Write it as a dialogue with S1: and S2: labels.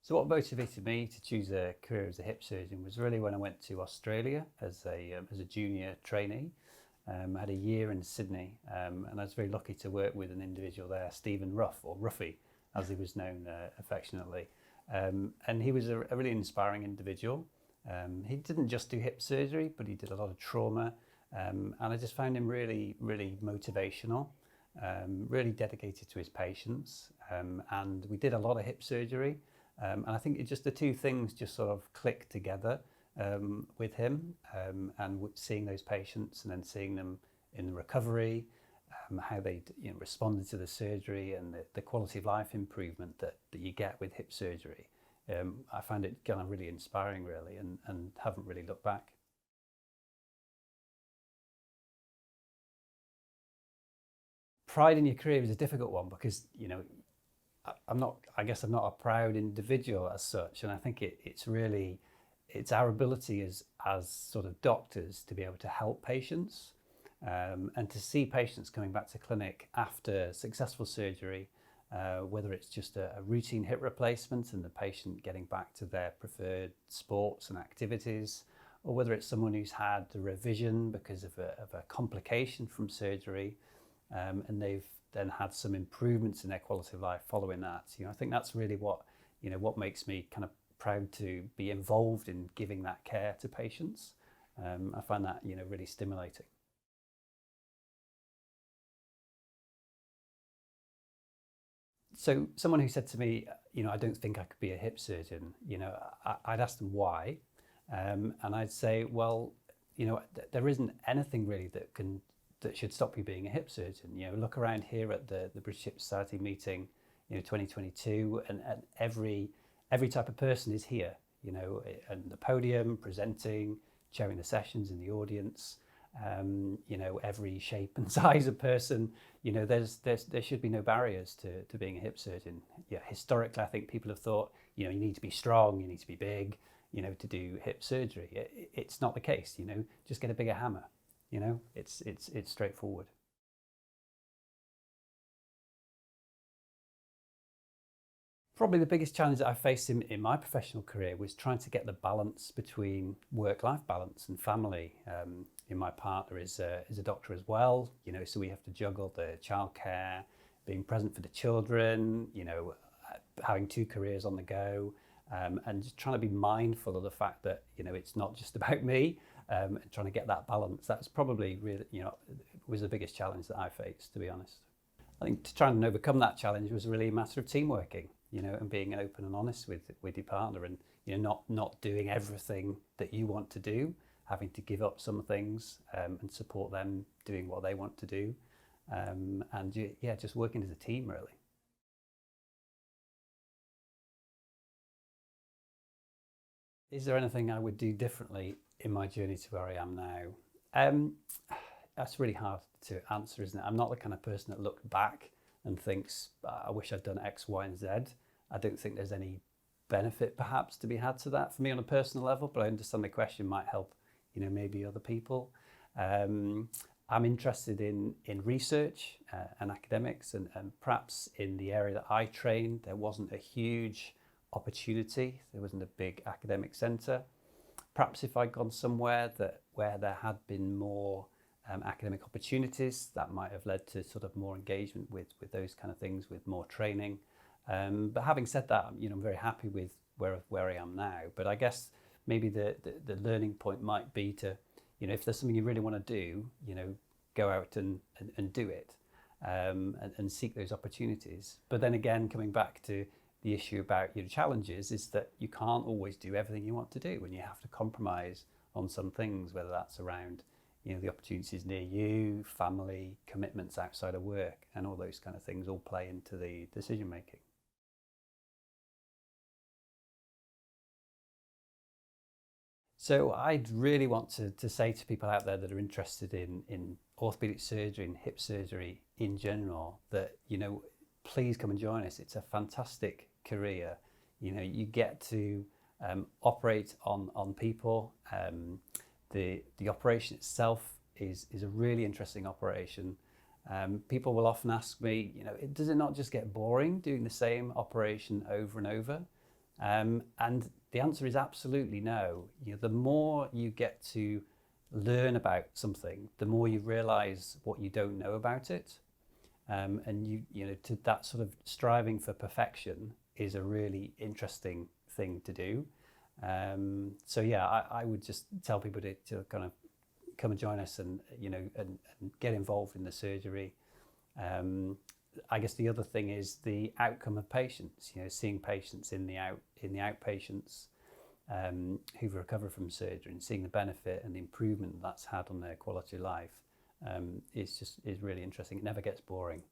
S1: So what motivated me to choose a career as a hip surgeon was really when I went to Australia as a junior trainee. I had a year in Sydney, and I was very lucky to work with an individual there, Stephen Ruff, or Ruffy, as he was known affectionately. And he was a really inspiring individual. He didn't just do hip surgery, but he did a lot of trauma, and I just found him really, really motivational, really dedicated to his patients, and we did a lot of hip surgery. And I think the two things just sort of clicked together with him, and seeing those patients and then seeing them in recovery, how they responded to the surgery and the quality of life improvement that you get with hip surgery. I found it kind of really inspiring, really, and haven't really looked back. Pride in your career is a difficult one because I'm not. I guess I'm not a proud individual as such, and I think it's our ability as sort of doctors to be able to help patients, and to see patients coming back to clinic after successful surgery, whether it's just a routine hip replacement and the patient getting back to their preferred sports and activities, or whether it's someone who's had a revision because of a complication from surgery, and they've then had some improvements in their quality of life following that. I think that's really what makes me kind of proud to be involved in giving that care to patients. I find that really stimulating. So someone who said to me, I don't think I could be a hip surgeon, I'd ask them why, and I'd say, well, there isn't anything really that should stop you being a hip surgeon. Look around here at the British Hip Society meeting, 2022, and every type of person is here, at the podium, presenting, chairing the sessions in the audience. Every shape and size of person. There should be no barriers to being a hip surgeon. Yeah, historically, I think people have thought, you need to be strong, you need to be big, to do hip surgery. It's not the case. Just get a bigger hammer. It's straightforward. Probably the biggest challenge that I faced in my professional career was trying to get the balance between work-life balance and family. My partner is a doctor as well, so we have to juggle the childcare, being present for the children, having two careers on the go, and just trying to be mindful of the fact that it's not just about me, and trying to get that balance. That's probably really was the biggest challenge that I faced, to be honest. I think to try and overcome that challenge was really a matter of team working, and being open and honest with your partner, and not doing everything that you want to do, having to give up some things, and support them doing what they want to do, and yeah, just working as a team, really. Is there anything I would do differently in my journey to where I am now? Um, that's really hard to answer, isn't it? I'm not the kind of person that looks back and thinks, I wish I'd done X, Y, and Z. I don't think there's any benefit perhaps to be had to that for me on a personal level, but I understand the question might help, maybe other people. I'm interested in research, and academics, and perhaps in the area that I trained, there wasn't a huge opportunity. There wasn't a big academic centre. Perhaps if I'd gone somewhere where there had been more academic opportunities, that might have led to sort of more engagement with those kind of things, with more training. But having said that, I'm very happy with where I am now. But I guess maybe the learning point might be to, if there's something you really want to do, go out and do it, and seek those opportunities. But then again, coming back to the issue about challenges, is that you can't always do everything you want to do, and you have to compromise on some things, whether that's around the opportunities near you, family, commitments outside of work, and all those kind of things all play into the decision making. So I'd really want to say to people out there that are interested in orthopedic surgery and hip surgery in general that, please come and join us. It's a fantastic career. You get to operate on people. The operation itself is a really interesting operation. People will often ask me, does it not just get boring doing the same operation over and over? And the answer is absolutely no. The more you get to learn about something, the more you realize what you don't know about it. And to that sort of striving for perfection is a really interesting thing to do. So yeah, I would just tell people to kind of come and join us, and and get involved in the surgery. I guess the other thing is the outcome of patients. Seeing patients in the outpatients who've recovered from surgery, and seeing the benefit and the improvement that's had on their quality of life is really interesting. It never gets boring.